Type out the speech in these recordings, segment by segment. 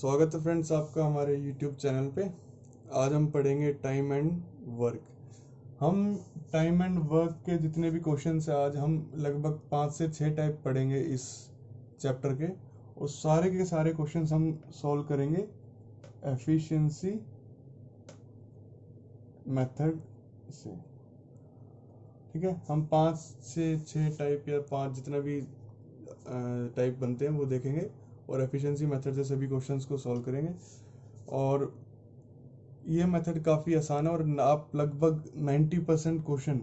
स्वागत है फ्रेंड्स आपका हमारे YouTube चैनल पे। आज हम पढ़ेंगे टाइम एंड वर्क। हम टाइम एंड वर्क के जितने भी क्वेश्चंस हैं आज हम लगभग 5 से 6 टाइप पढ़ेंगे इस चैप्टर के, और सारे के सारे क्वेश्चंस हम सॉल्व करेंगे एफिशिएंसी मेथड से। ठीक है, हम 5 से 6 टाइप या 5 जितना भी टाइप बनते हैं वो देखेंगे और एफिशिएंसी मेथड से सभी क्वेश्चंस को सॉल्व करेंगे। और ये मेथड काफ़ी आसान है और आप लगभग 90% क्वेश्चन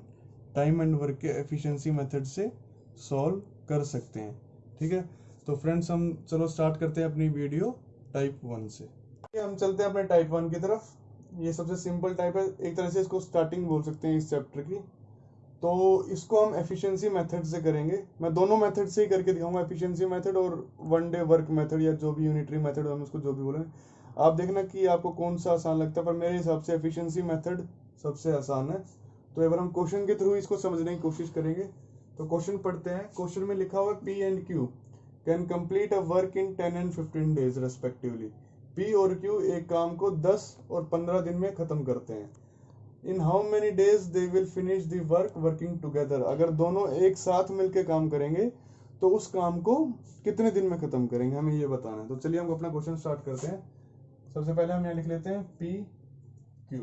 टाइम एंड वर्क के एफिशिएंसी मेथड से सॉल्व कर सकते हैं। ठीक है, तो फ्रेंड्स हम चलो स्टार्ट करते हैं अपनी वीडियो टाइप 1 से। हम चलते हैं अपने टाइप 1 की तरफ। ये सबसे सिंपल टाइप है, एक तरह से इसको स्टार्टिंग बोल सकते हैं इस चैप्टर की। तो इसको हम एफिशिएंसी मेथड से करेंगे। मैं दोनों मेथड से ही करके दिखाऊंगा, एफिशिएंसी मेथड और वन डे वर्क मेथड या जो भी यूनिटरी मेथड हम उसको जो भी बोलें। आप देखना कि आपको कौन सा आसान लगता है, पर मेरे हिसाब से एफिशिएंसी मेथड सबसे आसान है। तो एक बार हम क्वेश्चन के थ्रू इसको समझने की कोशिश करेंगे। तो क्वेश्चन पढ़ते हैं। क्वेश्चन में लिखा हुआ है P and Q can complete a work in 10 and 15 days respectively. P और Q एक काम को 10 और 15 दिन में खत्म करते हैं। In how many days they will finish the work working together. अगर दोनों एक साथ मिलकर काम करेंगे तो उस काम को कितने दिन में खत्म करेंगे, हमें ये बताना है। तो चलिए हम अपना क्वेश्चन स्टार्ट करते हैं। सबसे पहले हम यहाँ लिख लेते हैं P Q।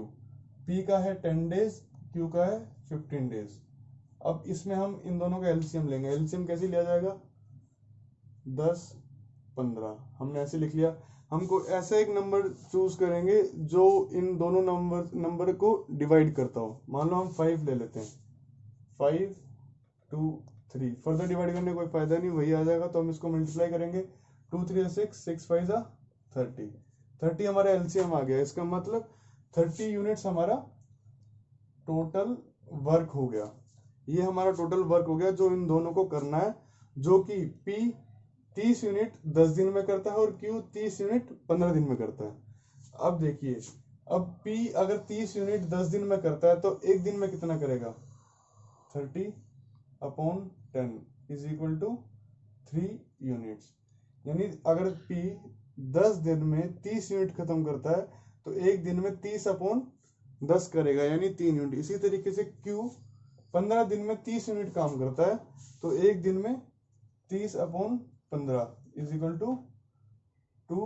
P का है 10 डेज, Q का है 15 डेज। अब इसमें हम इन दोनों का एलसीएम लेंगे। एलसीएम कैसे लिया जाएगा? 10 15 हमने ऐसे लिख लिया। हमको ऐसा एक नंबर चूज करेंगे जो इन दोनों नंबर को डिवाइड करता हो। मान लो हम 5 ले लेते हैं, 5 2 3। फर्दर डिवाइड करने का कोई फायदा नहीं, वही आ जाएगा। तो हम इसको मल्टीप्लाई करेंगे, 2 3 6 6 5 30। 30 हमारा एलसीएम आ गया। इसका मतलब 30 यूनिट्स हमारा टोटल वर्क हो गया। ये हमारा टोटल वर्क हो गया जो इन दोनों को करना है, जो कि P 30 यूनिट 10 दिन में करता है और Q 30 यूनिट 15 दिन में करता है। अब देखिए, अब P अगर 30 यूनिट 10 दिन में करता है तो एक दिन में कितना करेगा? 30/10 इज इक्वल टू 3 यूनिट्स। यानी अगर P 10 दिन में 30 यूनिट खत्म करता है तो एक दिन में 30/10 करेगा, यानी 3 यूनिट। इसी तरीके से Q 15 दिन में 30 यूनिट काम करता है तो एक दिन में 30/15 इज इक्वल टू 2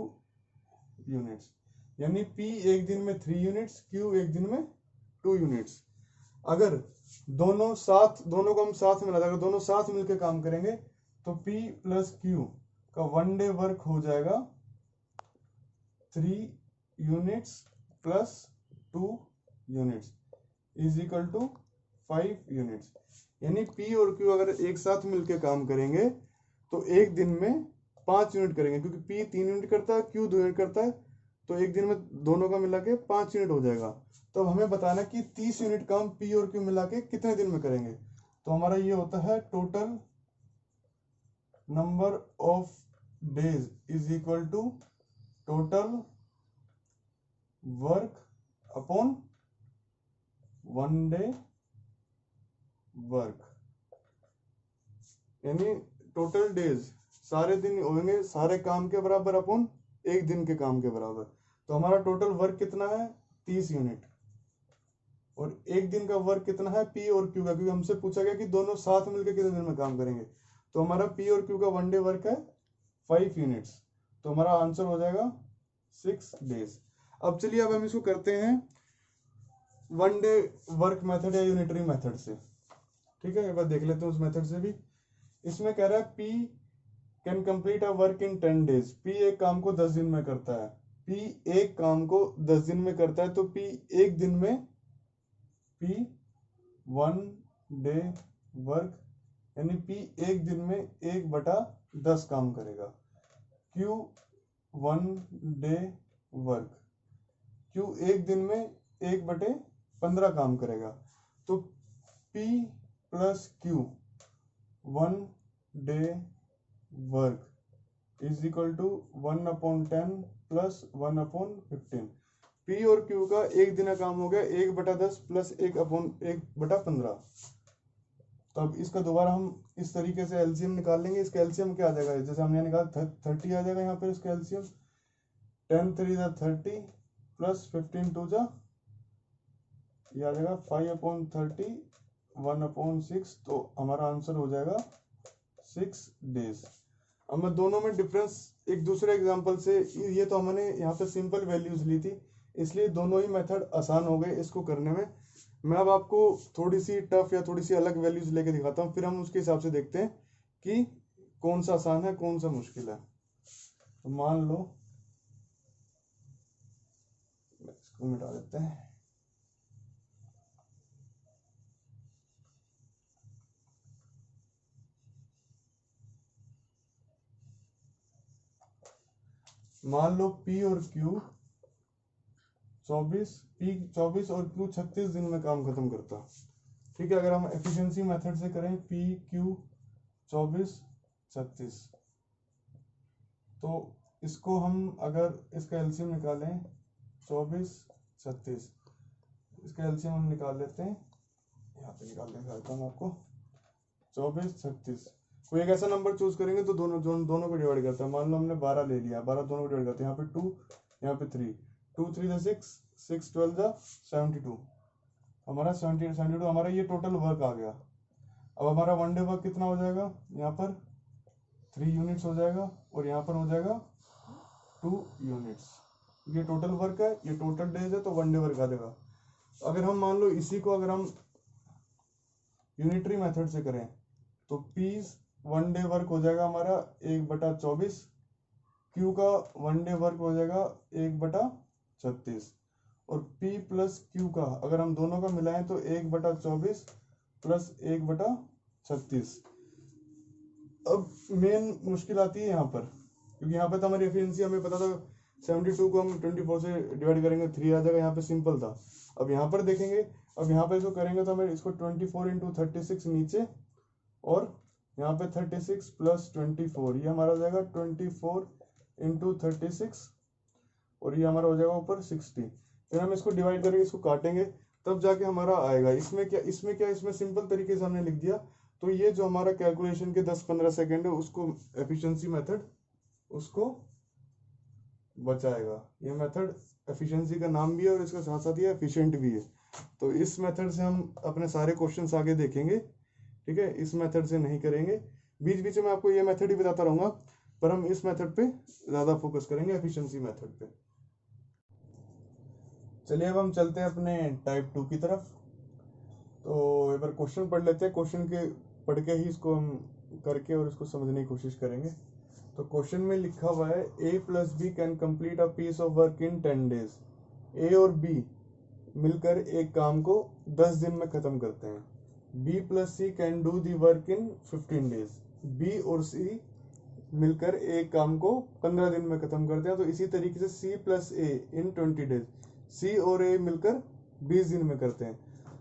यूनिट्स। यानी P एक दिन में 3 यूनिट्स, Q एक दिन में 2 यूनिट्स। अगर दोनों को हम साथ मिला, अगर दोनों साथ मिलकर काम करेंगे तो P प्लस Q का वन डे वर्क हो जाएगा 3 units plus 2 units is equal to 5 units. यानी P और Q अगर एक साथ मिलकर काम करेंगे तो एक दिन में 5 यूनिट करेंगे, क्योंकि P 3 यूनिट करता है, Q 2 यूनिट करता है, तो एक दिन में दोनों का मिला के 5 यूनिट हो जाएगा। तो हमें बताना कि 30 यूनिट काम P और Q मिला के कितने दिन में करेंगे। तो हमारा ये होता है total number of days is equal to total work upon one day work. यानी टोटल डेज सारे दिन होंगे सारे काम के बराबर अपॉन एक दिन के काम के बराबर। तो हमारा टोटल वर्क कितना है? 30 यूनिट। और एक दिन का वर्क कितना है P और Q का, क्योंकि हमसे पूछा गया कि दोनों साथ मिलकर कितने दिन में काम करेंगे। तो हमारा P और Q का वन डे वर्क है 5 यूनिट्स। तो हमारा आंसर हो जाएगा 6 डेज। अब चलिए अब हम इसको करते हैं वन डे वर्क मेथड या यूनिटरी मेथड से। ठीक है, एक बार देख लेते हैं उस मेथड से भी। इसमें कह रहा है P can complete a work in 10 days. P एक काम को 10 दिन में करता है। P एक काम को 10 दिन में करता है तो P एक दिन में P 1 डे वर्क, यानी P एक दिन में 1/10 काम करेगा। Q 1 डे वर्क, Q एक दिन में 1/15 काम करेगा। तो P plus Q 1 day work is equal to 1/10 plus 1/15। P और Q का एक दिन का काम हो गया 1/10 प्लस 1/15। तो अब इसका दोबारा हम इस तरीके से एलसीएम निकाल लेंगे। इसका एलसीएम क्या आ जाएगा? जैसे हमने निकाला 30 आ जाएगा यहाँ पर इसका एलसीएम। 10 3 जा 30 प्लस 15 2 जा ये आ जाएगा 5/30 1/6, तो हमारा आंसर हो जाएगा 6 डेज। अब मैं दोनों में डिफरेंस एक दूसरे एग्जांपल से, ये तो हमने यहाँ पे सिंपल वैल्यूज ली थी इसलिए दोनों ही मेथड आसान हो गए इसको करने में। मैं अब आपको थोड़ी सी टफ या थोड़ी सी अलग वैल्यूज लेके दिखाता हूँ, फिर हम उसके हिसाब से देखते हैं कि कौन सा आसान है कौन सा मुश्किल है। तो मान लो इसको मिटा देते हैं। मान लो P और Q 24, P 24 और Q 36 दिन में काम खत्म करता। ठीक है, अगर हम एफिशिएंसी मेथड से करें P Q 24 36, तो इसको हम अगर इसका एलसीएम निकालें 24 36, इसका एलसीएम हम निकाल लेते हैं, यहाँ पे निकाल देता हूँ आपको। 24 36 कोई एक ऐसा नंबर चूज करेंगे तो दोनों को डिवाइड करता है। मान लो हमने 12 ले लिया, 12 दोनों को डिवाइड करते हैं। यहाँ पे 2, यहाँ पे 3, 2 3 जा 6, 6 12 जा 72, हमारा 72 हमारा ये टोटल वर्क आ गया। अब हमारा वन डे वर्क कितना हो जाएगा, यहाँ पर 3 यूनिट्स हो जाएगा और यहाँ पर हो जाएगा 2 यूनिट्स। ये टोटल वर्क है, ये टोटल डेज है, तो वन डे वर्क आ जाएगा। अगर हम मान लो इसी को अगर हम यूनिटरी मेथड से करें तो पीस वन डे वर्क हो जाएगा हमारा 1/24, क्यू का वन डे वर्क हो जाएगा 1/36, और P प्लस क्यू का अगर हम दोनों का मिलाएं तो 1/24 प्लस 1/36। अब मेन मुश्किल आती है यहाँ पर, क्योंकि यहाँ पे तो हमारी एफिशिएंसी हमें पता था 72 को हम 24 से डिवाइड करेंगे 3 आ जाएगा, यहाँ पे सिंपल था। अब यहाँ पर देखेंगे, अब यहाँ पे इसको करेंगे तो हमें इसको 24 × 36 नीचे, और यहाँ पे 36 प्लस 24, ये हमारा हो जाएगा 24 × 36, और ये हमारा हो जाएगा ऊपर 60। फिर हम इसको डिवाइड करेंगे, इसको काटेंगे, तब जाके हमारा आएगा। इसमें सिंपल तरीके से हमने लिख दिया। तो ये जो हमारा कैलकुलेशन के 10-15 सेकेंड है उसको एफिशिएंसी मेथड उसको बचाएगा। ये मेथड एफिशिएंसी का नाम भी है और इसका साथ साथ ये एफिशिएंट भी है। तो इस मेथड से हम अपने सारे क्वेश्चंस आगे देखेंगे। ठीक है, इस मेथड से नहीं करेंगे, बीच बीच में आपको ये मेथड ही बताता रहूंगा, पर हम इस मेथड पे ज्यादा फोकस करेंगे, एफिशिएंसी मेथड पे। चलिए अब हम चलते हैं अपने टाइप 2 की तरफ। तो एक बार क्वेश्चन पढ़ लेते हैं, क्वेश्चन के पढ़ के ही इसको हम करके और इसको समझने की कोशिश करेंगे। तो क्वेश्चन में लिखा हुआ है A + B can complete a piece of work in 10 days. A और B मिलकर एक काम को 10 दिन में खत्म करते हैं। B + C can do the work in 15 days. B और C मिलकर एक काम को 15 दिन में खत्म करते हैं। तो इसी तरीके से C + A in 20 days, C और A मिलकर 20 दिन में करते हैं।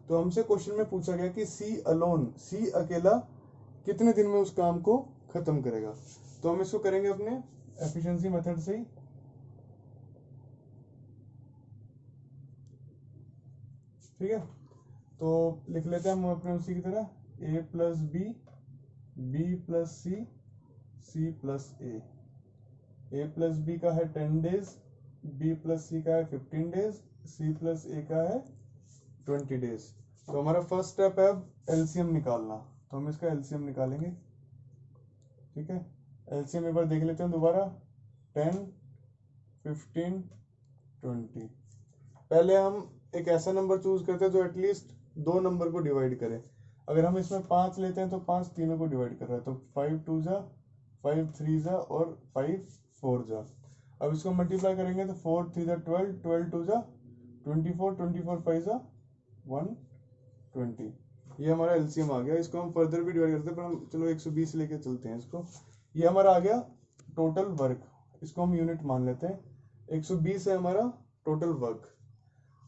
तो हमसे क्वेश्चन में पूछा गया कि C अकेला कितने दिन में उस काम को खत्म करेगा। तो हम इसको करेंगे अपने एफिशिएंसी मेथड से ही। ठीक है, तो लिख लेते हैं हम अपने उसी की तरह A + B, B + C, C + A। A + B का है 10 डेज, B + C का है 15 डेज, C + A का है 20 डेज। तो हमारा फर्स्ट स्टेप है अब एलसीएम निकालना। तो हम इसका एलसीएम निकालेंगे। ठीक है, एलसीएम एक बार देख लेते हैं दोबारा। 10 15 20। पहले हम एक ऐसा नंबर चूज करते हैं जो एटलीस्ट 2 नंबर को डिवाइड करे। अगर हम इसमें 5 लेते हैं तो 5 तीनों को डिवाइड कर रहा है, तो 5 2 जा, 5 3 जा और 5 4 जा। अब इसको मल्टीप्लाई करेंगे तो 4 3 जा 12, 12 2 जा 24, 24 5 जा 120। ये हमारा एलसीएम आ गया। इसको हम फर्दर भी डिवाइड करते हैं, पर हम चलो 120 लेके चलते हैं इसको। ये हमारा आ गया टोटल वर्क, इसको हम यूनिट मान लेते हैं। 120 है हमारा टोटल वर्क।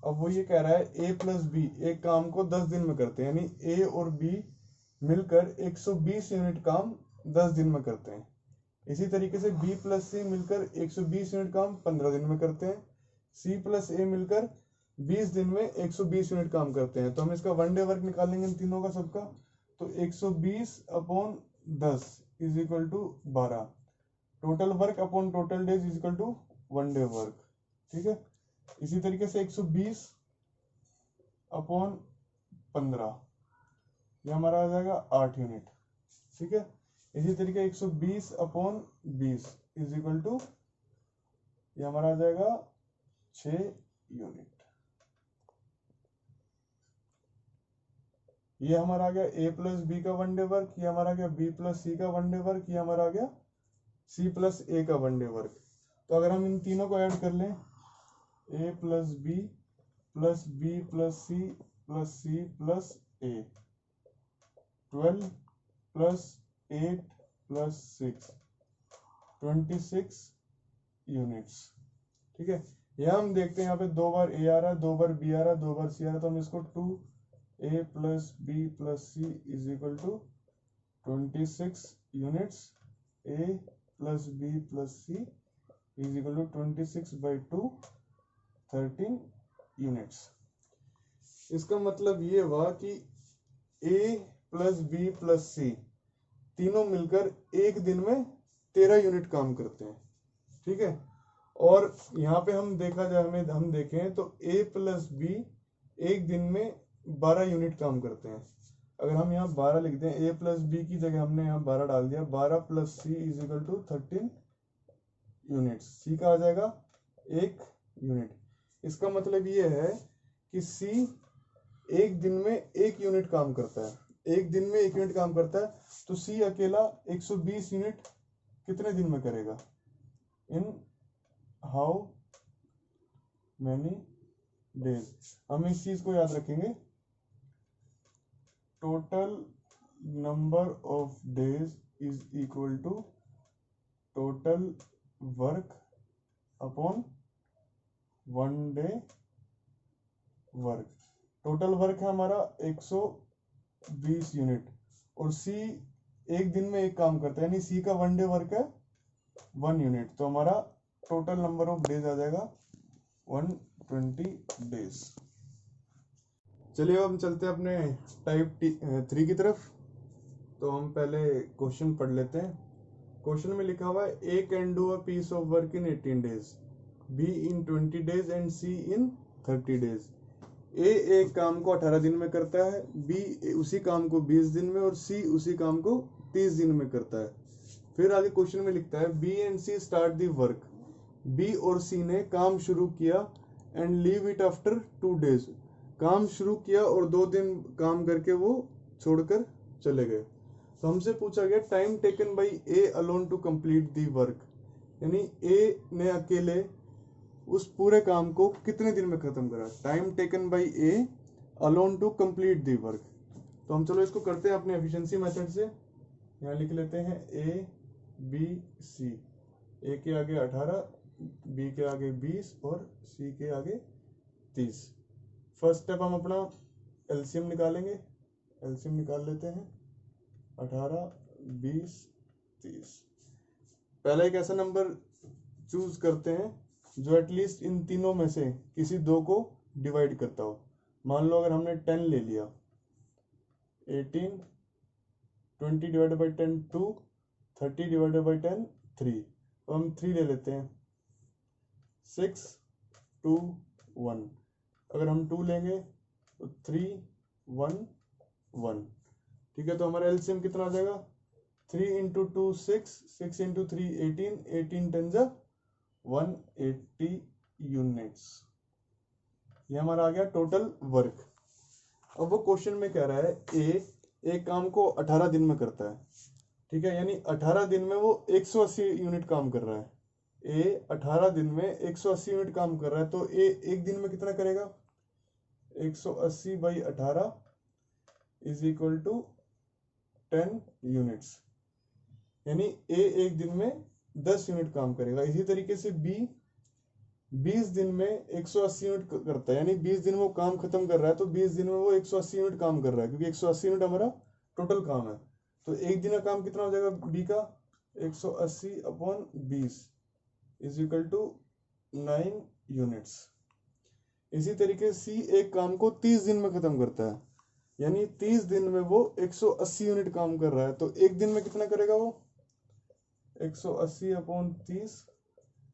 अब वो ये कह रहा है A + B एक काम को 10 दिन में करते हैं, यानी A और B मिलकर 120 यूनिट काम 10 दिन में करते हैं। इसी तरीके से B + C मिलकर 120 यूनिट काम 15 दिन में करते हैं। C + A मिलकर 20 दिन में 120 यूनिट काम करते हैं। तो हम इसका वन डे वर्क निकालेंगे इन तीनों का सबका। तो 120/10 = 12। Total work upon total days is equal to 1 day work. ठीक है, इसी तरीके से 120 अपॉन 15 ये हमारा आ जाएगा 8 यूनिट। ठीक है, इसी तरीके 120 अपॉन 20 इज इक्वल टू ये हमारा आ जाएगा 6 यूनिट। ये हमारा आ गया ए प्लस बी का 1 डे वर्क, ये हमारा आ गया बी प्लस सी का 1 डे वर्क, ये हमारा आ गया सी प्लस ए का 1 डे वर्क। तो अगर हम इन तीनों को ऐड कर लें, A plus B plus B plus C plus A, 12 plus 8 plus 6, 26 units. ठीक है, यह हम देखते हैं यहाँ पे 2 बार ए आ रहा है, 2 बार बी आ रहा है, 2 बार सी आ रहा है, तो हम इसको 2a plus B plus C is equal to 26 units, a plus B plus C is equal to 26/2 13 units. इसका मतलब ये हुआ कि a plus B plus c तीनों मिलकर एक दिन में 13 यूनिट काम करते हैं। ठीक है, और यहाँ पे हम देखा जाए हम देखें तो a प्लस बी एक दिन में 12 यूनिट काम करते हैं। अगर हम यहाँ 12 लिख दें, a प्लस बी की जगह हमने यहाँ 12 डाल दिया, 12 plus C is equal to 13 unit. C का आ जाएगा 1 यूनिट। इसका मतलब ये है कि सी एक दिन में 1 यूनिट काम करता है, एक दिन में 1 यूनिट काम करता है। तो सी अकेला 120 यूनिट कितने दिन में करेगा? In how many days? हम इस चीज को याद रखेंगे, total number of days is equal to total work upon 1 day work. Total work है हमारा 120 यूनिट और सी एक दिन में एक काम करता है, यानी सी का 1 डे वर्क है 1 यूनिट। तो हमारा टोटल नंबर ऑफ डेज आ जाएगा 120 डेज। चलिए अब हम चलते हैं अपने टाइप 3 की तरफ। तो हम पहले क्वेश्चन पढ़ लेते हैं। क्वेश्चन में लिखा हुआ है A can do a piece of work in 18 days, B in 20 days and C in 30 days. A एक काम को 18 दिन में करता है, बी उसी काम को 20 दिन में और सी उसी काम को 30 दिन में करता है। फिर आगे क्वेश्चन में लिखता है B and C start the work, B और सी ने काम शुरू किया and leave it after 2 days. काम शुरू किया और 2 दिन काम करके वो छोड़कर चले गए। तो हमसे पूछा गया time taken by A alone to complete the work, यानी ए ने अकेले उस पूरे काम को कितने दिन में खत्म करा। Time taken by A alone to complete the work. तो हम चलो इसको करते हैं अपने एफिशिएंसी मेथड से। यहाँ लिख लेते हैं ए बी सी, ए के आगे 18, बी के आगे 20 और सी के आगे 30। फर्स्ट स्टेप हम अपना एलसीएम निकालेंगे। एलसीएम निकाल लेते हैं, 18 20 30। पहले एक ऐसा नंबर चूज करते हैं जो एटलीस्ट इन तीनों में से किसी 2 को डिवाइड करता हो। मान लो अगर हमने 10 ले लिया, 18, 20 डिवाइडेड बाई 10 2, 30 डिवाइडेड बाई 10 3। तो हम 3 ले लेते हैं, 6 2 1। अगर हम 2 लेंगे तो 3 1 1। ठीक है, तो हमारा एलसीएम कितना आ जाएगा? 3 इंटू 2 6, 6 इंटू 3 18, 18 10 जा 180 यूनिट्स। ये हमारा आ गया टोटल वर्क। अब वो क्वेश्चन में कह रहा है ए एक काम को 18 दिन में करता है। ठीक है, यानी 18 दिन में वो 180 यूनिट काम कर रहा है। ए 18 दिन में 180 यूनिट काम कर रहा है, तो ए एक दिन में कितना करेगा? 180/18 इज इक्वल टू 10 यूनिट्स, यानी ए एक दिन में 10 यूनिट काम करेगा। इसी तरीके से बी 20 दिन में 180 यूनिट करता है, यानी 20 दिन में वो काम खत्म कर रहा है, तो 20 दिन में वो 180 यूनिट काम कर रहा है, क्योंकि 180 यूनिट हमारा टोटल काम है। तो एक दिन का काम कितना हो जाएगा बी का? 180/20 इज इक्वल टू 9 यूनिट्स। इसी तरीके से सी एक काम को 30 दिन में खत्म करता है, यानी 30 दिन में वो 180 यूनिट काम कर रहा है, तो एक दिन में कितना करेगा वो? 180 अपॉन 30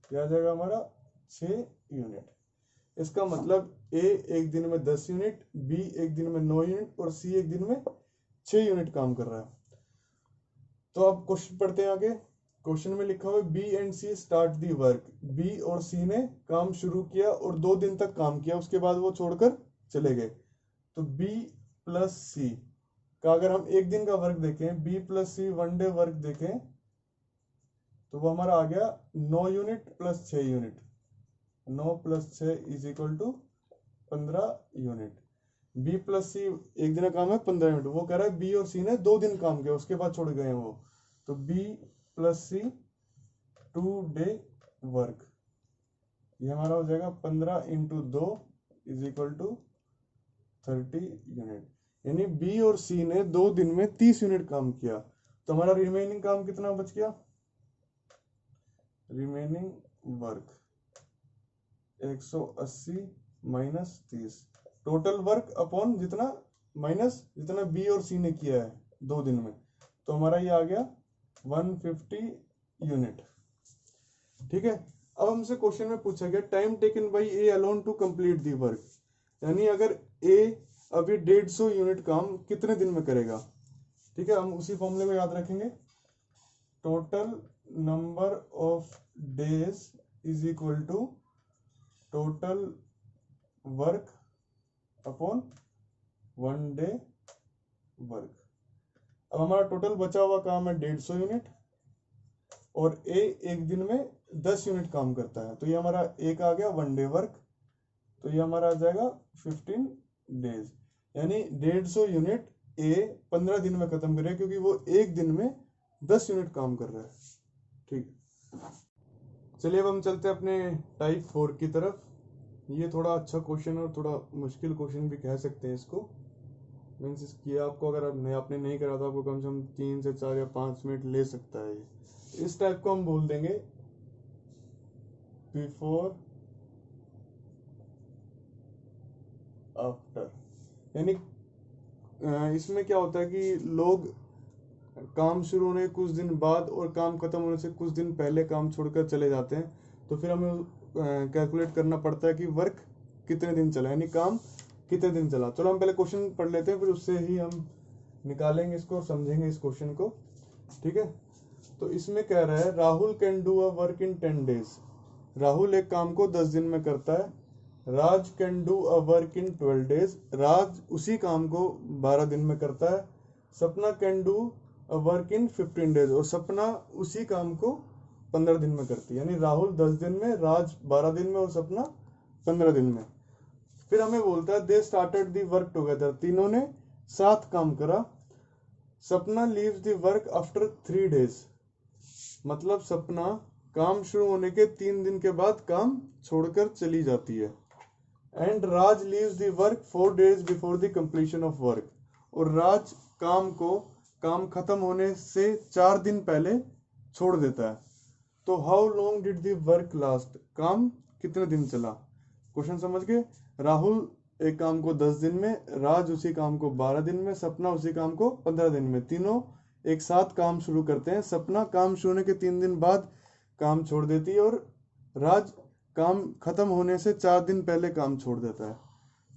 क्या आ जाएगा हमारा 6 यूनिट। इसका मतलब ए एक दिन में 10 यूनिट, बी एक दिन में 9 यूनिट और सी एक दिन में 6 यूनिट काम कर रहा है। तो अब क्वेश्चन पढ़ते हैं आगे। क्वेश्चन में लिखा हुआ है B and C start the work. B और सी ने काम शुरू किया और 2 दिन तक काम किया, उसके बाद वो छोड़कर चले गए। तो बी प्लस सी का अगर हम एक दिन का वर्क देखें, B plus C one day work देखें, तो वो हमारा आ गया 9 यूनिट प्लस 6 यूनिट। 9 प्लस 6 is equal to 15 unit. B plus C एक दिन का काम है 15 यूनिट, वो कह रहा है बी और सी ने 2 दिन काम किया उसके बाद छोड़ गए हैं वो। तो B plus C 2 day work, ये हमारा हो जाएगा 15 into 2 is equal to 30 unit. यानी बी और सी ने 2 दिन में 30 यूनिट काम किया। तो हमारा रिमेनिंग काम कितना बच गया? Remaining work 180 minus 30, total work upon जितना माइनस जितना बी और सी ने किया है 2 दिन में, तो हमारा ये आ गया 150 यूनिट। ठीक है। अब हमसे क्वेश्चन में पूछा गया time taken by A alone to complete the work, यानी अगर ए अभी 150 यूनिट काम कितने दिन में करेगा। ठीक है, हम उसी फॉर्मूले को याद रखेंगे। Total number of days is equal to total work upon 1 day work. अब हमारा टोटल बचा हुआ काम है 150 यूनिट और ए एक दिन में 10 यूनिट काम करता है, तो ये हमारा एक आ गया 1 डे वर्क, तो ये हमारा आ जाएगा 15 डेज। यानी 150 यूनिट ए 15 दिन में खत्म करेगा क्योंकि वो एक दिन में 10 यूनिट काम कर रहा है। ठीक, चलिए अब हम चलते हैं अपने टाइप 4 की तरफ। ये थोड़ा अच्छा क्वेश्चन और थोड़ा मुश्किल क्वेश्चन भी कह सकते हैं इसको। मीन्स इसकी आपको अगर आपने नहीं करा तो आपको कम से कम 3 से 4 या 5 मिनट ले सकता है। इस टाइप को हम बोल देंगे बिफोर आफ्टर। यानी इसमें क्या होता है कि लोग काम शुरू होने के कुछ दिन बाद और काम खत्म होने से कुछ दिन पहले काम छोड़कर चले जाते हैं, तो फिर हमें कैलकुलेट करना पड़ता है कि वर्क कितने दिन चला, यानी काम कितने दिन चला। चलो हम पहले क्वेश्चन पढ़ लेते हैं, फिर उससे ही हम निकालेंगे इसको और समझेंगे इस क्वेश्चन को। ठीक है, तो इसमें कह रहा है Rahul can do a work in 10 days. Rahul एक काम को 10 दिन में करता है। Raj can do a work in 12 days. Raj उसी काम को 12 दिन में करता है। Sapna can do a work in 15 days, और सपना उसी काम को 15 दिन में करती है। यानी राहुल 10 दिन में, राज 12 दिन में और सपना 15 दिन में। फिर हमें बोलता है they started the work together, तीनों ने साथ काम करा। सपना leaves the work after 3 days, मतलब सपना काम शुरू होने के 3 दिन के बाद काम छोड़कर चली जाती है। And Raj leaves the work 4 days before the completion of work, और राज काम खत्म होने से 4 दिन पहले छोड़ देता है। तो how long did the work last, काम कितने दिन चला। क्वेश्चन समझ गए। राहुल एक काम को 10 दिन में, राज उसी काम को 12 दिन में, सपना उसी काम को 15 दिन में। तीनों एक साथ काम शुरू करते हैं। सपना काम शुरू होने के 3 दिन बाद काम छोड़ देती है और राज काम खत्म होने से 4 दिन पहले काम छोड़ देता है।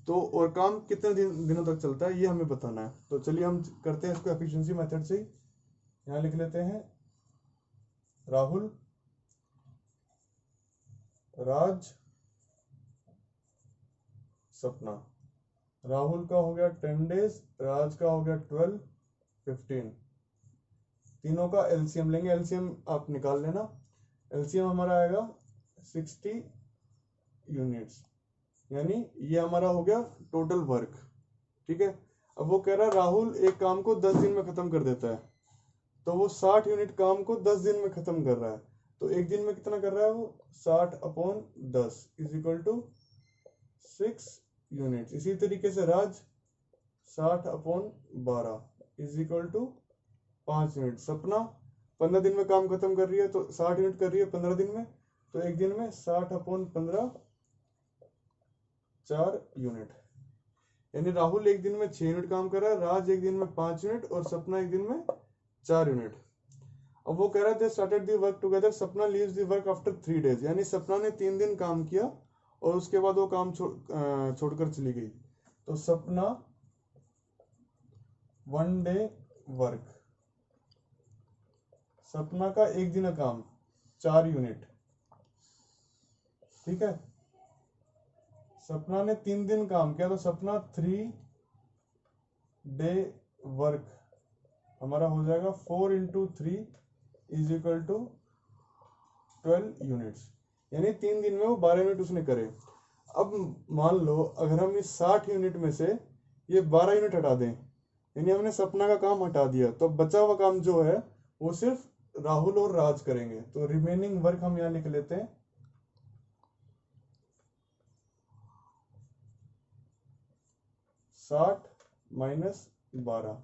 तो और काम कितने दिनों तक चलता है ये हमें बताना है। तो चलिए हम करते हैं इसको एफिशिएंसी मेथड से ही। यहाँ लिख लेते हैं राहुल, राज, सपना। राहुल का हो गया 10 डेज, राज का हो गया 12, 15। तीनों का एलसीएम लेंगे। एलसीएम आप निकाल लेना। एलसीएम हमारा आएगा 60 यूनिट्स, यानी ये हमारा हो गया टोटल वर्क। ठीक है, अब वो कह रहा है राहुल एक काम को 10 दिन में खत्म कर देता है, तो वो 60 यूनिट काम को 10 दिन में खत्म कर रहा है। तो एक दिन में कितना कर रहा है वो 60 upon 10 is equal to 6 unit. इसी तरीके से Raj 60 upon 12 is equal to 5 unit. Sapna 15 दिन में काम खत्म कर रही है, तो 60 यूनिट कर रही है 15 दिन में, तो एक दिन में 60 अपॉन 15 4 यूनिट। यानी राहुल एक दिन में 6 यूनिट काम कर रहा है, राज एक दिन में 5 यूनिट और सपना एक दिन में 4 यूनिट। अब वो कह रहा है स्टार्टेड दी वर्क टुगेदर, सपना leaves the work after 3 days, यानी सपना ने 3 दिन काम किया और उसके बाद वो काम छोड़कर चली गई। तो सपना 1 day वर्क, सपना का एक दिन का काम 4 यूनिट, ठीक है। सपना ने 3 दिन काम किया तो सपना 3 day वर्क हमारा हो जाएगा 4 into 3 is equal to 12 units, यानी 3 दिन में वो 12 यूनिट उसने करे। अब मान लो अगर हम इस 60 यूनिट में से ये 12 यूनिट हटा दें, यानी हमने सपना का काम हटा दिया, तो बचा हुआ काम जो है वो सिर्फ राहुल और राज करेंगे। तो रिमेनिंग वर्क हम यहाँ लिख लेते हैं 60 माइनस 12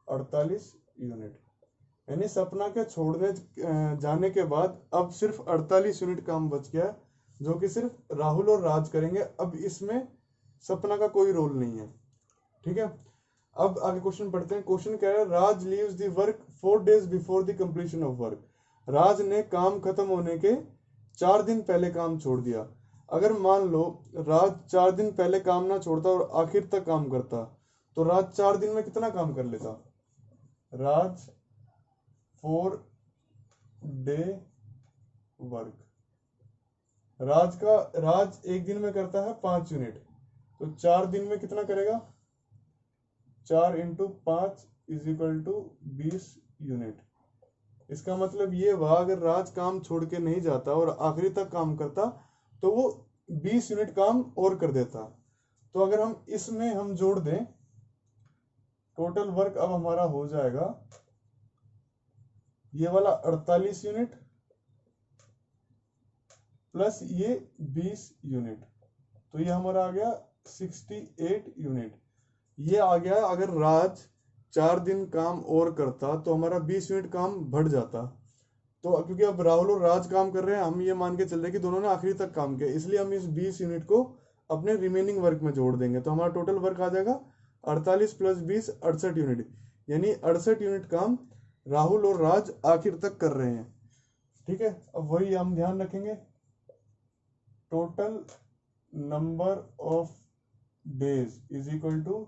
48 यूनिट, यानी सपना के छोड़ने जाने के बाद अब सिर्फ 48 यूनिट काम बच गया जो कि सिर्फ राहुल और राज करेंगे। अब इसमें सपना का कोई रोल नहीं है, ठीक है। अब आगे क्वेश्चन पढ़ते हैं। क्वेश्चन कह रहा है Raj leaves the work 4 days before the completion of work, Raj ने काम खत्म होने के 4 दिन पहले काम छोड़ दिया। अगर मान लो राज 4 दिन पहले काम ना छोड़ता और आखिर तक काम करता, तो राज 4 दिन में कितना काम कर लेता? राज 4 day वर्क, राज एक दिन में करता है 5 यूनिट, तो 4 दिन में कितना करेगा? 4 into 5 is equal to 20 unit. इसका मतलब ये हुआ अगर राज काम छोड़ के नहीं जाता और आखिरी तक काम करता तो वो 20 यूनिट काम और कर देता। तो अगर हम इसमें हम जोड़ दें, टोटल वर्क अब हमारा हो जाएगा ये वाला 48 यूनिट प्लस ये 20 यूनिट, तो ये हमारा आ गया 68 यूनिट। ये आ गया अगर राज 4 दिन काम और करता तो हमारा 20 यूनिट काम बढ़ जाता। तो क्योंकि अब राहुल और राज काम कर रहे हैं, हम ये मान के चल रहे हैं कि दोनों ने आखिरी तक काम किया, इसलिए हम इस 20 यूनिट को अपने रिमेनिंग वर्क में जोड़ देंगे। तो हमारा टोटल वर्क आ जाएगा 48 प्लस 20 68 यूनिट, यानी 68 यूनिट काम राहुल और राज आखिर तक कर रहे हैं, ठीक है। अब वही हम ध्यान रखेंगे, total number of days is equal to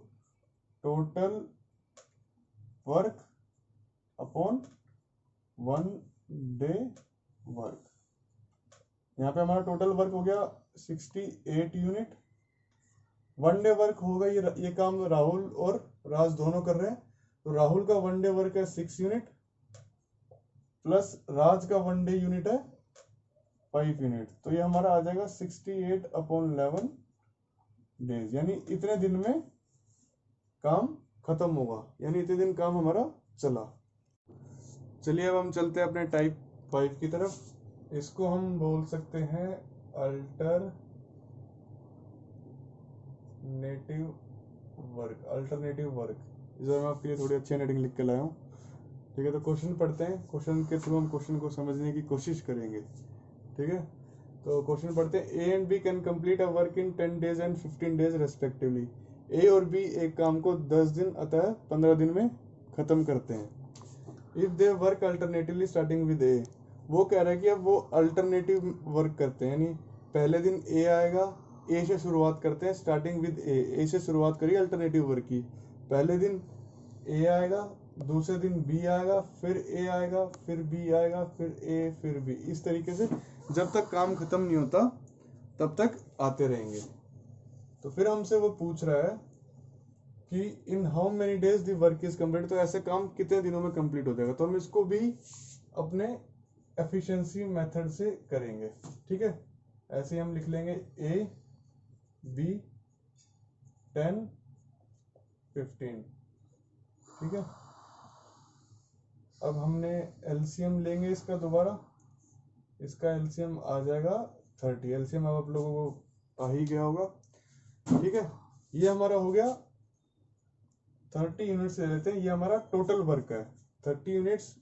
total work upon 1 day work. यहाँ पे हमारा टोटल वर्क हो गया 68 यूनिट, 1 डे वर्क होगा, ये काम राहुल और राज दोनों कर रहे हैं, तो राहुल का 1 डे वर्क है 6 यूनिट प्लस राज का 1 डे यूनिट है 5 यूनिट, तो ये हमारा आ जाएगा 68 अपॉन 11 डेज, यानी इतने दिन में काम खत्म होगा, यानी इतने दिन काम हमारा चला। चलिए अब हम चलते हैं अपने टाइप 5 की तरफ। इसको हम बोल सकते हैं अल्टरनेटिव वर्क। इस बार मैं आपके लिए थोड़ी अच्छी हैंडराइटिंग लिख के लाया हूँ, ठीक है। तो क्वेश्चन पढ़ते हैं, क्वेश्चन के थ्रू हम क्वेश्चन को समझने की कोशिश करेंगे, ठीक है। तो क्वेश्चन पढ़ते हैं, A and B can complete a work in 10 days and 15 days respectively. A और बी एक काम को 10 दिन अतः 15 दिन में खत्म करते हैं। If they work alternatively starting with A, वो कह रहा है कि अब वो अल्टरनेटिव वर्क करते हैं, यानी पहले दिन ए आएगा, ए से शुरुआत करते हैं, स्टार्टिंग विद ए से शुरुआत करिए अल्टरनेटिव वर्क की। पहले दिन ए आएगा, दूसरे दिन बी आएगा, फिर ए आएगा, फिर बी आएगा, फिर ए, फिर बी, इस तरीके से जब तक काम खत्म नहीं होता तब तक आते रहेंगे। तो फिर हमसे वो पूछ रहा है कि in how many days the work is complete, तो ऐसे काम कितने दिनों में कंप्लीट हो जाएगा। तो हम इसको भी अपने एफिशिएंसी मेथड से करेंगे, ठीक है। ऐसे ही हम लिख लेंगे ए बी 10 15, ठीक है। अब हमने एलसीएम लेंगे इसका दोबारा, इसका एलसीएम आ जाएगा 30। एलसीएम अब आप लोगों को आ ही गया होगा, ठीक है। ये हमारा हो गया 30 यूनिट्स ले लेते हैं, ये हमारा टोटल वर्क है। 30 यूनिट्स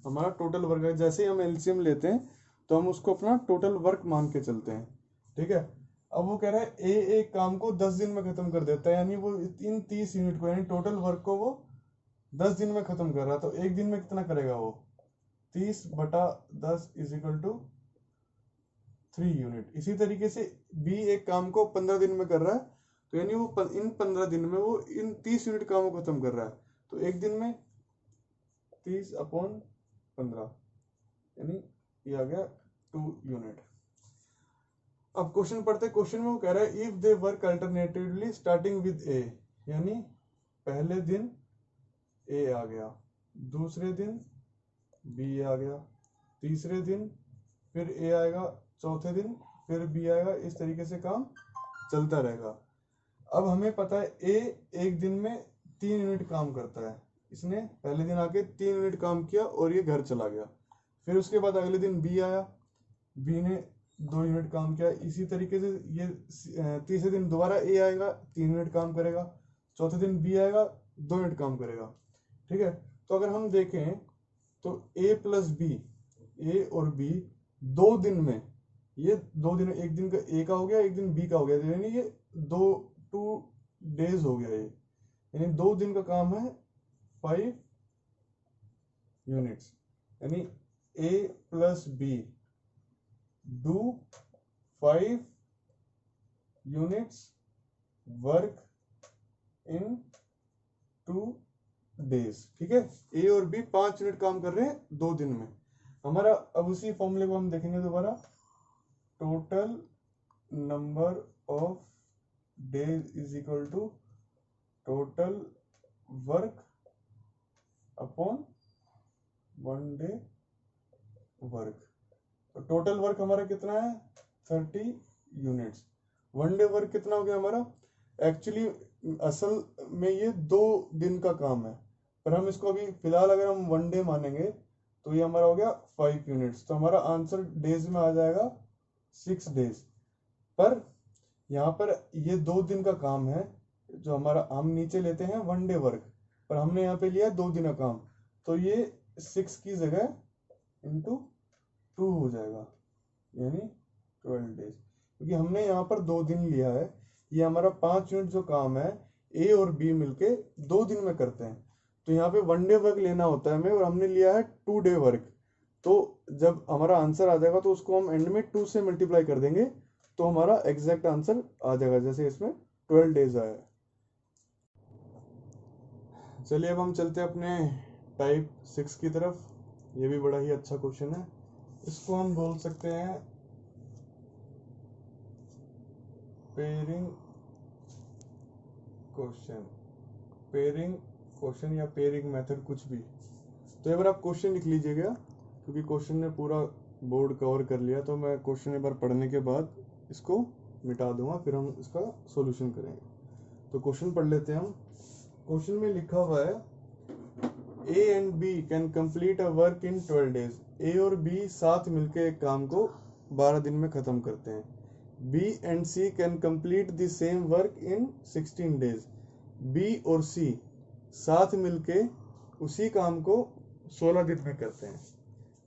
हमारा टोटल वर्क है। जैसे ही हम एलसीएम लेते हैं तो हम उसको अपना टोटल वर्क मान के चलते हैं, ठीक है। अब वो कह रहा है ए एक काम को 10 दिन में खत्म कर देता है, यानी वो इन 30 यूनिट को, यानी टोटल वर्क को वो 10 दिन में खत्म कर रहा है। तो एक दिन में कितना करेगा वो? 30/10 इज इक्वल टू 3 यूनिट। इसी तरीके से बी एक काम को 15 दिन में कर रहा है, तो यानी वो इन 15 दिन में वो इन 30 यूनिट काम को खत्म कर रहा है। तो एक दिन में 30/15 यानी ये आ गया 2 यूनिट। अब क्वेश्चन पढ़ते, क्वेश्चन में वो कह रहा है if they work alternatively starting with A, यानी पहले दिन ए आ गया, दूसरे दिन बी आ गया, तीसरे दिन फिर ए आएगा, चौथे दिन फिर बी आएगा, इस तरीके से काम चलता रहेगा। अब हमें पता है ए एक दिन में 3 यूनिट काम करता है, इसने पहले दिन आके 3 यूनिट काम किया और ये घर चला गया। फिर उसके बाद अगले दिन बी आया, बी ने 2 यूनिट काम किया। इसी तरीके से ये तीसरे दिन दोबारा ए आएगा, 3 यूनिट काम करेगा, चौथे दिन बी आएगा, 2 यूनिट काम करेगा। ठीक है, तो अगर हम देखें तो ए प्लस बी, ए और बी 2 दिन में, ये 2 दिन, एक दिन का ए का हो गया, एक दिन बी का हो गया, यानी ये 2 डेज हो गया ये, यानी 2 दिन का काम है 5 यूनिट्स। यानी A plus B do 5 units work in 2 days. ठीक है, ए और बी 5 यूनिट काम कर रहे हैं 2 दिन में। हमारा अब उसी फॉर्मूले को हम देखेंगे दोबारा, total number of days is equal to total work upon 1 day work. तो टोटल वर्क हमारा कितना है 30 यूनिट्स। 1 डे वर्क कितना हो गया हमारा, एक्चुअली असल में ये 2 दिन का काम है, पर हम इसको अभी फिलहाल अगर हम 1 डे मानेंगे तो ये हमारा हो गया 5 यूनिट्स। तो हमारा आंसर डेज में आ जाएगा 6 डेज। पर यहाँ पर ये 2 दिन का काम है, जो हमारा हम नीचे लेते हैं 1 डे वर्क, पर हमने यहाँ पे लिया 2 दिन का काम, तो ये 6 की जगह इंटू 2 हो जाएगा, यानी 12 डेज। क्योंकि हमने यहाँ पर 2 दिन लिया है, ये हमारा 5 यूनिट जो काम है ए और बी मिलके 2 दिन में करते हैं, तो यहाँ पे 1 डे वर्क लेना होता है हमें, और हमने लिया है 2 डे वर्क। तो जब हमारा आंसर आ जाएगा तो उसको हम एंड में 2 से मल्टीप्लाई कर देंगे, तो हमारा एग्जैक्ट आंसर आ जाएगा, जैसे इसमें 12 डेज आया। चलिए अब हम चलते हैं अपने टाइप 6 की तरफ। ये भी बड़ा ही अच्छा क्वेश्चन है, इसको हम बोल सकते हैं पेयरिंग क्वेश्चन, पेयरिंग क्वेश्चन या पेयरिंग मेथड, कुछ भी। तो एक बार आप क्वेश्चन लिख लीजिएगा, क्योंकि क्वेश्चन ने पूरा बोर्ड कवर कर लिया, तो मैं क्वेश्चन एक बार पढ़ने के बाद इसको मिटा दूंगा, फिर हम इसका सॉल्यूशन करेंगे। तो क्वेश्चन पढ़ लेते हैं हम। क्वेश्चन में लिखा हुआ है A and B can complete a work in 12 days. A और बी साथ मिलकर एक काम को 12 दिन में खत्म करते हैं। B and C can complete the same work in 16 days. B और सी साथ मिलके उसी काम को 16 दिन में करते हैं।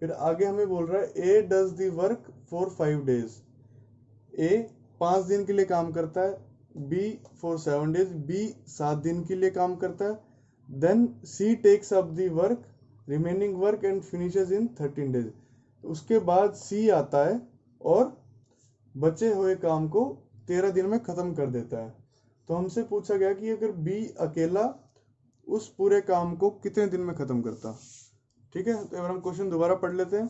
फिर आगे हमें बोल रहा है A does the work for 5 days. A 5 दिन के लिए काम करता है, बी फॉर 7 डेज, बी 7 दिन के लिए काम करता है। Then C takes up the work remaining work and finishes in 13 days. उसके बाद सी आता है और बचे हुए काम को 13 दिन में खत्म कर देता है। तो हमसे पूछा गया कि अगर बी अकेला उस पूरे काम को कितने दिन में खत्म करता। ठीक है, तो अगर हम क्वेश्चन दोबारा पढ़ लेते हैं।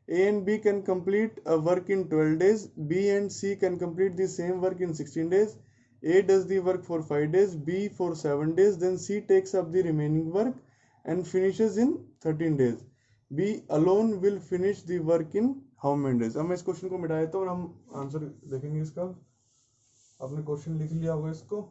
A and B can complete a work in 12 days. B and C can complete the same work in 16 days. A does the work for 5 days, B for 7 days, then C takes up the remaining work and finishes in 13 days. B alone will finish the work in how many days? अब मैं इस question को मिटा देता हूँ और हम answer देखेंगे इसका। आपने क्वेश्चन लिख लिया होगा इसको।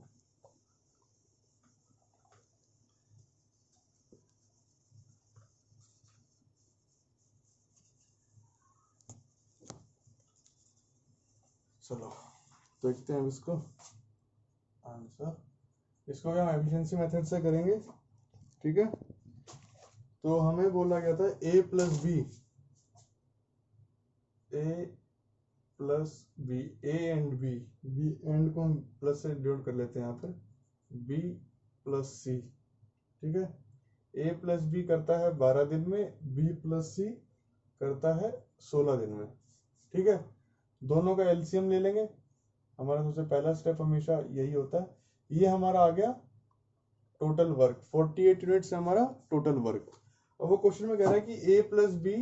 चलो देखते हैं इसको आंसर। इसको भी हम एफिशिएंसी मेथड से करेंगे। ठीक है, तो हमें बोला गया था A plus B, A plus B, A and B, B and को हम प्लस से डिनोट कर लेते हैं यहाँ पर, बी प्लस सी। ठीक है, ए प्लस बी करता है 12 दिन में, बी प्लस सी करता है 16 दिन में। ठीक है, दोनों का एलसीएम ले लेंगे। हमारा सबसे पहला स्टेप हमेशा यही होता है। ये हमारा आ गया टोटल वर्क, 48 यूनिट्स है हमारा टोटल वर्क। अब वो क्वेश्चन में कह रहा है कि ए प्लस बी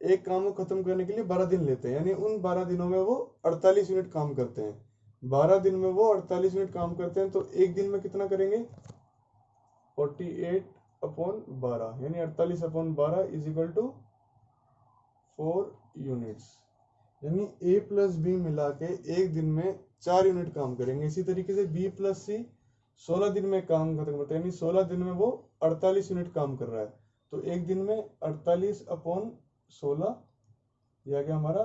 एक काम को खत्म करने के लिए 12 दिन लेते हैं, यानी उन 12 दिनों में वो 48 यूनिट काम करते हैं। 12 दिन में वो 48 यूनिट काम करते हैं, तो एक दिन में कितना करेंगे? 48/12 यानी 48/12 इज इक्वल टू 4 यूनिट्स। यानी ए प्लस बी मिला के एक दिन में 4 यूनिट काम करेंगे। इसी तरीके से बी प्लस सी 16 दिन में काम खत्म करते हैं, यानी 16 दिन में वो 48 यूनिट काम कर रहा है। तो एक दिन में 48/16 यह आ गया हमारा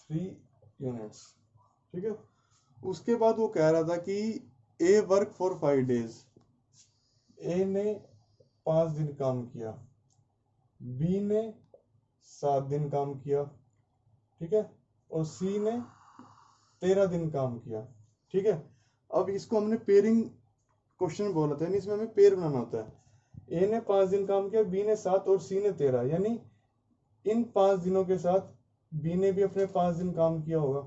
3 यूनिट्स। ठीक है, उसके बाद वो कह रहा था कि ए वर्क फॉर 5 डेज। ए ने 5 दिन काम किया, बी ने 7 दिन काम किया, ठीक है, और सी ने 13 दिन काम किया। ठीक है, अब इसको हमने पेयरिंग क्वेश्चन बोला था, यानी इसमें हमें पेयर बनाना होता है। ए ने 5 दिन काम किया, बी ने 7 और सी ने 13, यानी इन 5 दिनों के साथ बी ने भी अपने 5 दिन काम किया होगा।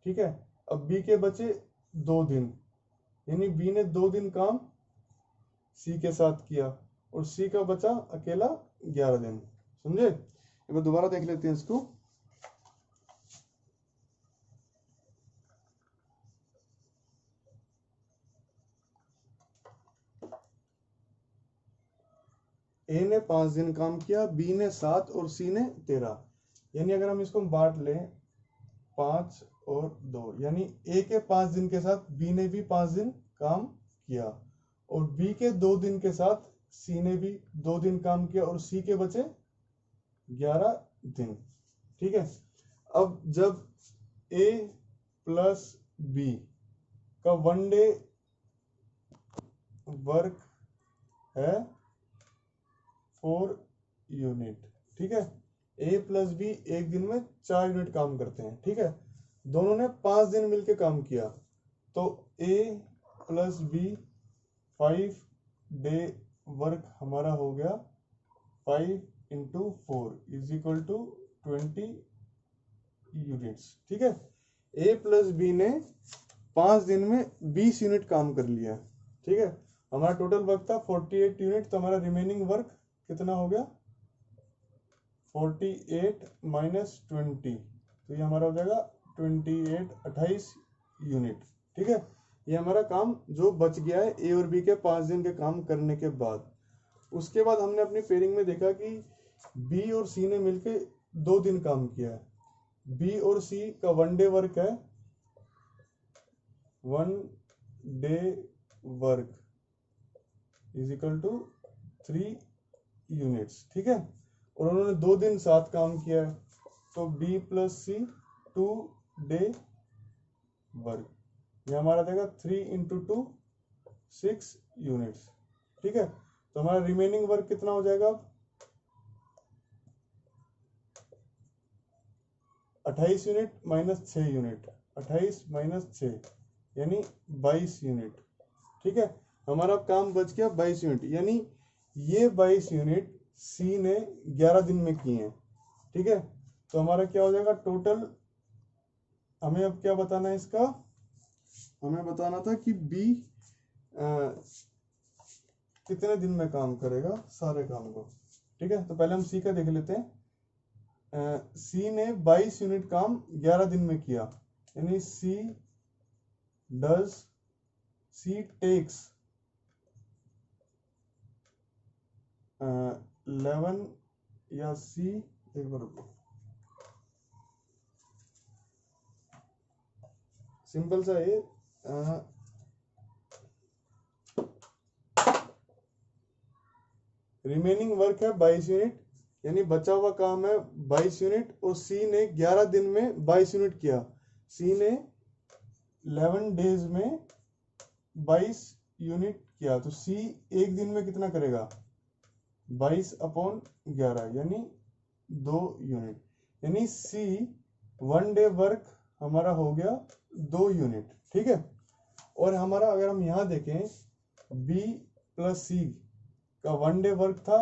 ठीक है, अब बी के बचे 2 दिन, यानी बी ने 2 दिन काम सी के साथ किया और सी का बचा अकेला 11 दिन। समझे? एक बार दोबारा देख लेते हैं इसको। ए ने 5 दिन काम किया, बी ने 7 और सी ने 13, यानी अगर हम इसको बांट लें 5 और 2, यानी ए के 5 दिन के साथ बी ने भी 5 दिन काम किया और बी के 2 दिन के साथ सी ने भी 2 दिन काम किया और सी के बचे 11 दिन। ठीक है, अब जब ए प्लस बी का 1 डे वर्क है 4 यूनिट। ठीक है, ए प्लस बी एक दिन में 4 यूनिट काम करते हैं। ठीक है, दोनों ने 5 दिन मिलके काम किया, तो ए प्लस बी 5 डे वर्क हमारा हो गया 5 × 4 इज इक्वल टू 20 यूनिट्स। ठीक है, ए प्लस बी ने 5 दिन में 20 यूनिट काम कर लिया। ठीक है, हमारा टोटल वर्क था 48 यूनिट, तो हमारा रिमेनिंग वर्क कितना हो गया? 48 माइनस 20, तो ये हमारा हो जाएगा 28 यूनिट। ठीक है, ये हमारा काम जो बच गया है ए और बी के 5 दिन के काम करने के बाद। उसके बाद हमने अपनी पेयरिंग में देखा कि बी और सी ने मिलके 2 दिन काम किया है। बी और सी का 1 डे वर्क है 1 day work is equal to 3 units. ठीक है, और उन्होंने 2 दिन साथ काम किया है, तो B plus C 2 day work, ये हमारा देगा 3 × 2 6 यूनिट्स। ठीक है, तो हमारा रिमेनिंग वर्क कितना हो जाएगा? 28 यूनिट माइनस 6 यूनिट, 28 माइनस 6 यानी 22 यूनिट। ठीक है, हमारा काम बच गया 22 यूनिट, यानी ये 22 यूनिट सी ने 11 दिन में किए हैं। ठीक है, तो हमारा क्या हो जाएगा टोटल? हमें अब क्या बताना है इसका? हमें बताना था कि बी कितने दिन में काम करेगा सारे काम को। ठीक है, तो पहले हम सी का देख लेते हैं। सी ने 22 यूनिट काम 11 दिन में किया, यानी सी टेक्स 11 या सी, एक बार सिंपल सा है, रिमेनिंग वर्क है 22 यूनिट, यानी बचा हुआ काम है 22 यूनिट, और सी ने 11 दिन में 22 यूनिट किया। सी ने 11 डेज में 22 यूनिट किया, तो सी एक दिन में कितना करेगा? 22/11 यानी 2 यूनिट, यानी सी 1 डे वर्क हमारा हो गया 2 यूनिट। ठीक है, और हमारा अगर हम यहाँ देखें बी प्लस सी का 1 डे वर्क था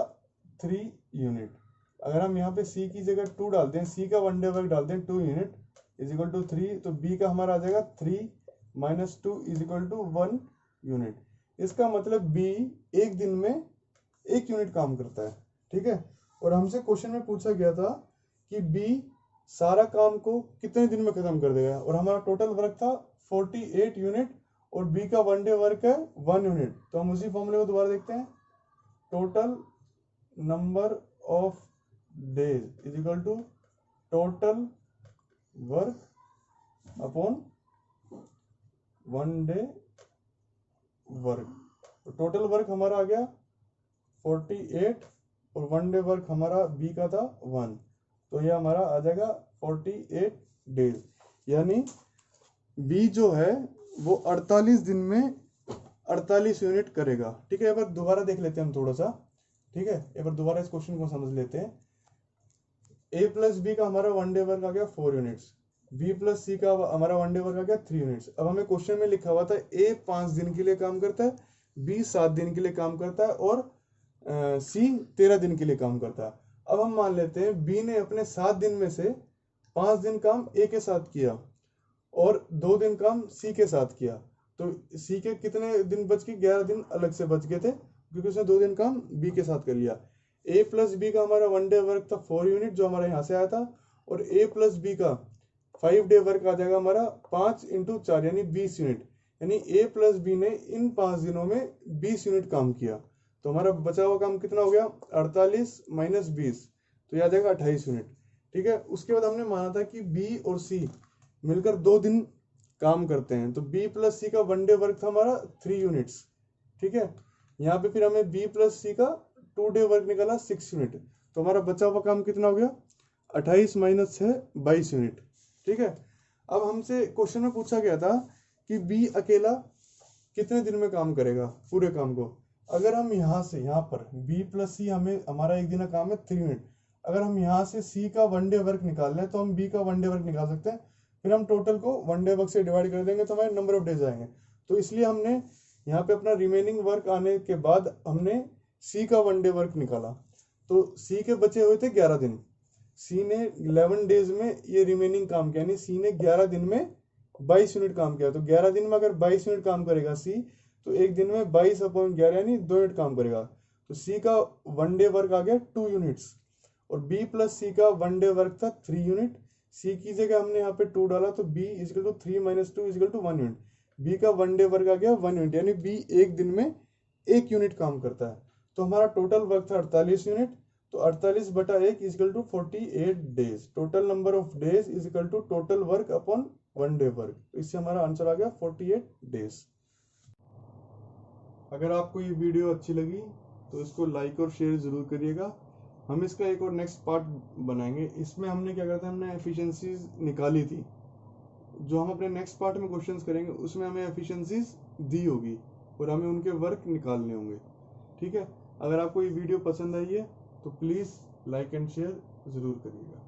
3 यूनिट, अगर हम यहाँ पे c की जगह 2 डालते हैं, c का वन डे वर्क डालते हैं 2 यूनिट इज इक्वल टू 3, तो b का हमारा आ जाएगा 3 minus 2 is equal to 1 unit. इसका मतलब b एक दिन में 1 यूनिट काम करता है, ठीक है। और हमसे क्वेश्चन में पूछा गया था कि b सारा काम को कितने दिन में खत्म कर देगा, और हमारा टोटल वर्क था 48 यूनिट और b का वन डे वर्क है 1 यूनिट। तो हम उसी फॉर्मूले को दोबारा देखते हैं, total number of days is equal to total work upon one day work. तो टोटल वर्क हमारा आ गया 48 और वन डे वर्क हमारा बी का था 1, तो ये हमारा आ जाएगा 48 डेज। यानी बी जो है वो 48 दिन में 48 यूनिट करेगा, ठीक है। एक बार दोबारा देख लेते हैं हम थोड़ा सा, ठीक है। एक बार दोबारा इस क्वेश्चन को समझ लेते हैं। ए प्लस बी का हमारा वन डे वर्क आ गया 4 यूनिट्स, बी प्लस सी का हमारा वन डे वर्क आ गया 3 यूनिट्स। अब हमें क्वेश्चन में लिखा हुआ था ए 5 दिन के लिए काम करता है, बी 7 दिन के लिए काम करता है और सी 13 दिन के लिए काम करता है। अब हम मान लेते हैं बी ने अपने 7 दिन में से 5 दिन काम ए के साथ किया और 2 दिन काम सी के साथ किया, तो सी के कितने दिन बच गए, 11 दिन अलग से बच गए थे क्योंकि उसने 2 दिन काम बी के साथ कर लिया। ए प्लस बी का हमारा वन डे वर्क था 4 यूनिट जो हमारे यहाँ से आया था, और ए प्लस बी का 5 डे वर्क आ जाएगा हमारा 5 इंटू 4 यानी 20 यूनिट। यानी ए प्लस बी ने इन 5 दिनों में 20 यूनिट काम किया, तो हमारा बचा हुआ काम कितना हो गया 48 माइनस 20, तो यह आ जाएगा 28 यूनिट, ठीक है। उसके बाद हमने माना था कि बी और सी मिलकर 2 दिन काम करते हैं, तो बी प्लस सी का वन डे वर्क था हमारा 3 यूनिट्स, ठीक है। यहाँ पे फिर हमें बी प्लस सी का 2 डे वर्क निकाला 6 यूनिट, तो हमारा बचा हुआ काम कितना हो गया 28 माइनस 6 22 यूनिट, ठीक है। अब हमसे क्वेश्चन में पूछा गया था कि बी अकेला कितने दिन में काम करेगा पूरे काम को। अगर हम यहाँ से यहाँ पर बी प्लस सी हमें हमारा एक दिन का काम है 3 यूनिट, अगर हम यहाँ से सी का वन डे वर्क निकाल लें तो हम बी का वन डे वर्क निकाल सकते हैं, फिर हम टोटल को वन डे वर्क से डिवाइड कर देंगे तो हमारे नंबर ऑफ डेज आएंगे। तो इसलिए हमने यहाँ पे अपना रिमेनिंग वर्क आने के बाद हमने सी का वन डे वर्क निकाला, तो सी के बचे हुए थे 11 दिन, सी ने 11 डेज में ये रिमेनिंग काम किया, यानी सी ने 11 दिन में 22 यूनिट काम किया। तो 11 दिन में अगर 22 यूनिट काम करेगा सी, तो एक दिन में 22/11 यानी 2 यूनिट काम करेगा। तो सी का वन डे वर्क आ गया 2 यूनिट्स, और बी प्लस सी का वन डे वर्क था 3 यूनिट। सी की जगह हमने यहाँ पे 2 डाला, तो B is equal to 3 minus 2 is equal to 1 unit. B का वन डे वर्क आ गया 1 यूनिट, यानी बी एक दिन में 1 यूनिट काम करता है। तो हमारा टोटल वर्क था 48 यूनिट, तो 48/1 is equal to 48 days. Total number of days is equal to total work upon one day work, तो इससे हमारा आंसर आ गया 48 डेज। अगर आपको ये वीडियो अच्छी लगी तो इसको लाइक और शेयर ज़रूर करिएगा। हम इसका एक और नेक्स्ट पार्ट बनाएंगे, इसमें हमने क्या करता है, हमने एफिशिएंसीज निकाली थी, जो हम अपने नेक्स्ट पार्ट में क्वेश्चंस करेंगे उसमें हमें एफिशिएंसीज दी होगी और हमें उनके वर्क निकालने होंगे, ठीक है। अगर आपको ये वीडियो पसंद आई है तो प्लीज़ लाइक एंड शेयर ज़रूर करिएगा।